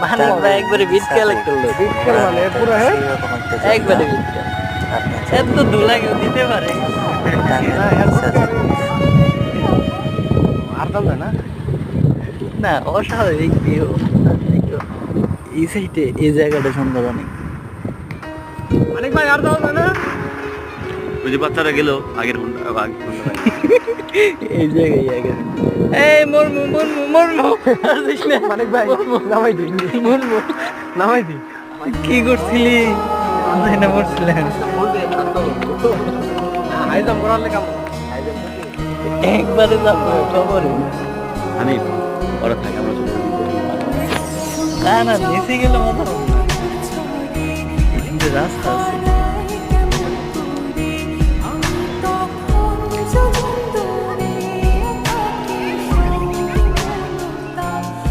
মানে একবারে bit collector লোক মানে পুরো হ্যাঁ একবারে বিট এত ধুলা কেউ দিতে পারে আর দাম না না অস্বাভাবিক ভিউ এই সাইডে এই জায়গাটা সুন্দর অনেক অনেক ভাই আর দাম না ওই যে বাচ্চারা গেল আগের এই জায়গায় আগে এই মরমু মরমু মরমু আসিস না অনেক ভাই নামাই দি মরমু নামাই দি কি করছিলি না মরছিলেন আইজাম করালে কাম একবারে যাবো খবর আমি ওরা থাকে আমরা চলে না না নিচে গেলে মতো রাস্তা আছে